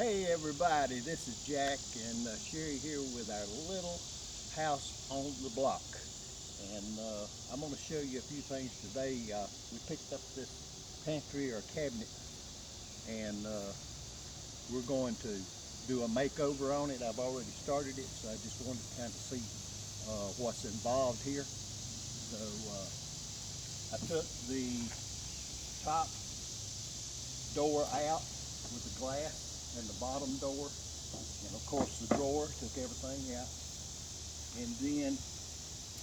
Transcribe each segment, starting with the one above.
Hey everybody, this is Jack and Sherry here with our little house on the block. And I'm going to show you a few things today. We picked up this pantry or cabinet and we're going to do a makeover on it. I've already started it, so I just wanted to kind of see what's involved here. So I took the top door out with the glass and the bottom door, and of course the drawer, took everything out, and then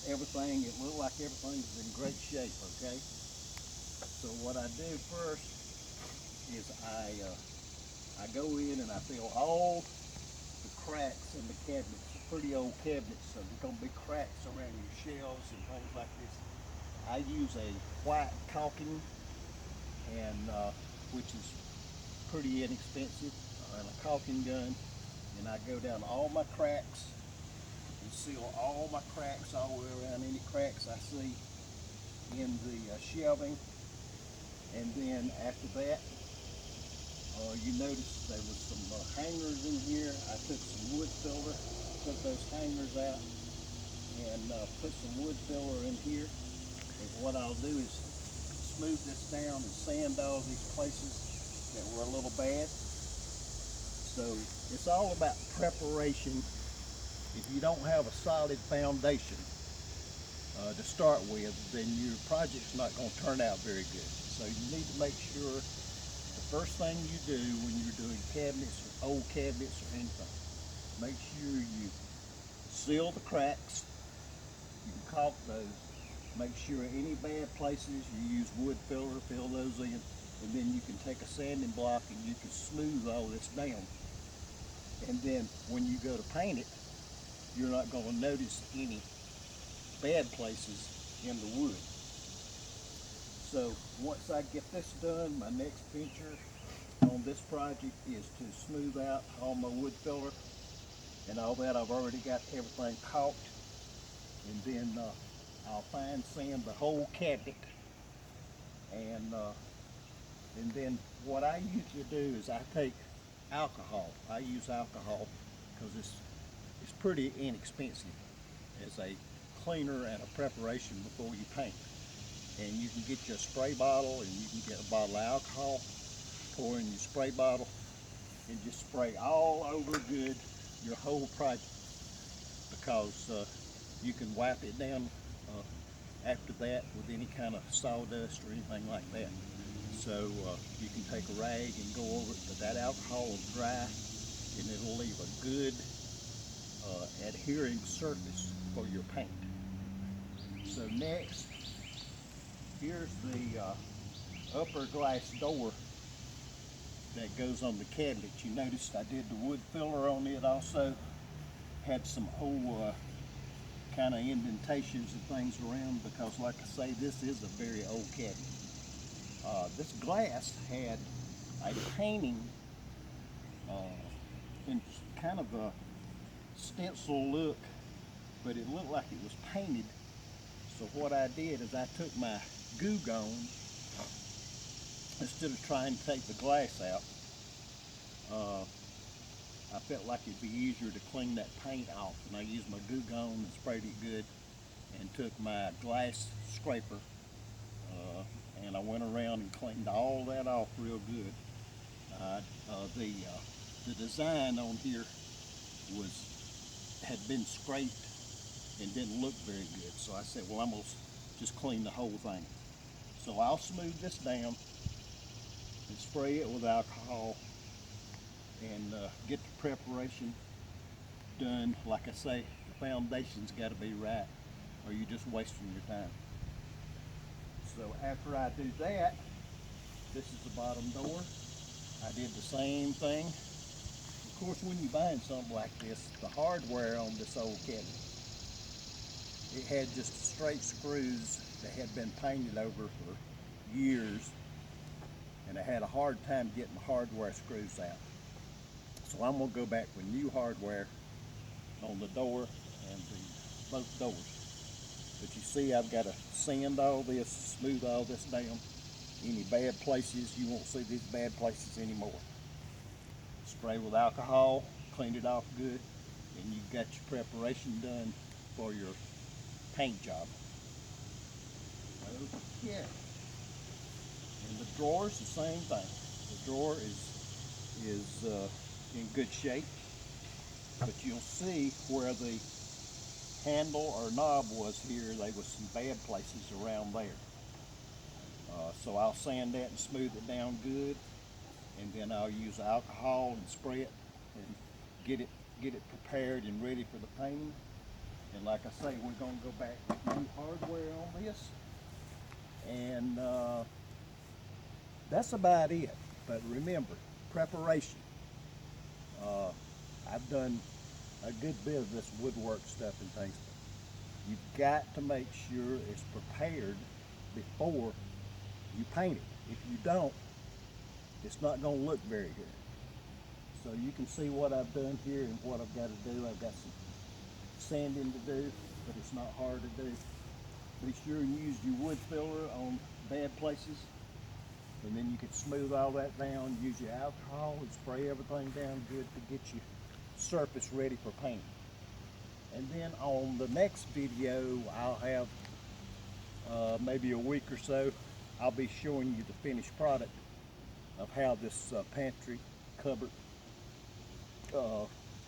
everything, it looked like everything's in great shape. Okay, so what I do first is I go in and I fill all the cracks in the cabinets. Pretty old cabinets, so there's going to be cracks around your shelves and things like this. I use a white caulking, and which is pretty inexpensive, and a caulking gun, and I go down all my cracks and seal all my cracks all the way around, any cracks I see in the shelving. And then after that, you notice there was some hangers in here. I took some wood filler, took those hangers out, and put some wood filler in here. And what I'll do is smooth this down and sand all these places that were a little bad. So it's all about preparation. If you don't have a solid foundation to start with, then your project's not going to turn out very good. So you need to make sure the first thing you do when you're doing cabinets or old cabinets or anything, make sure you seal the cracks. You can caulk those. Make sure any bad places you use wood filler, fill those in, and then you can take a sanding block and you can smooth all this down. And then when you go to paint it, you're not going to notice any bad places in the wood. So once I get this done, my next venture on this project is to smooth out all my wood filler and all that. I've already got everything caulked, and then I'll fine sand the whole cabinet. And then what I usually do is I take alcohol. I use alcohol because it's pretty inexpensive as a cleaner and a preparation before you paint. And you can get you a spray bottle, and you can get a bottle of alcohol, pour in your spray bottle, and just spray all over good your whole project, because you can wipe it down after that with any kind of sawdust or anything like that. So you can take a rag and go over it, but that alcohol will dry and it'll leave a good adhering surface for your paint. So next, here's the upper glass door that goes on the cabinet. You noticed I did the wood filler on it also. Had some old kind of indentations and things around, because like I say, this is a very old cabinet. This glass had a painting in kind of a stencil look, but it looked like it was painted. So what I did is I took my Goo Gone, instead of trying to take the glass out. I felt like it'd be easier to clean that paint off, and I used my Goo Gone and sprayed it good, and took my glass scraper and I went around and cleaned all that off real good. The design on here had been scraped and didn't look very good, so I said, well, I'm gonna just clean the whole thing. So I'll smooth this down and spray it with alcohol and get the preparation done. Like I say, the foundation's got to be right, or you're just wasting your time. So after I do that, this is the bottom door. I did the same thing. Of course, when you're buying something like this, the hardware on this old cabinet, it had just straight screws that had been painted over for years, and I had a hard time getting the hardware screws out. So I'm going to go back with new hardware on the door and both doors. But you see, I've got to sand all this, smooth all this down. Any bad places, you won't see these bad places anymore. spray with alcohol, clean it off good, and you've got your preparation done for your paint job. Okay. And the drawer's the same thing. The drawer is in good shape, but you'll see where the handle or knob was here, there was some bad places around there. So I'll sand that and smooth it down good, and then I'll use alcohol and spray it and get it prepared and ready for the painting. And like I say, we're going to go back with new hardware on this, and that's about it. But remember, preparation. I've done a good bit of this woodwork stuff and things. You've got to make sure it's prepared before you paint it. If you don't, it's not going to look very good. So you can see what I've done here and what I've got to do. I've got some sanding to do, but it's not hard to do. Be sure and use your wood filler on bad places, and then you can smooth all that down. Use your alcohol and spray everything down good to get your surface ready for painting. And then on the next video, I'll have maybe a week or so, I'll be showing you the finished product of how this pantry cupboard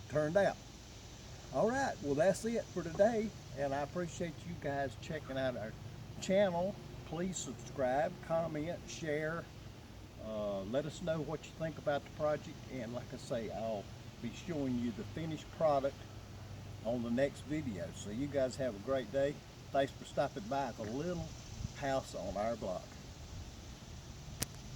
turned out. All right, well, that's it for today, and I appreciate you guys checking out our channel. Please subscribe, comment, share. Let us know what you think about the project, and like I say, I'll be showing you the finished product on the next video. So you guys have a great day. Thanks for stopping by the little house on our block.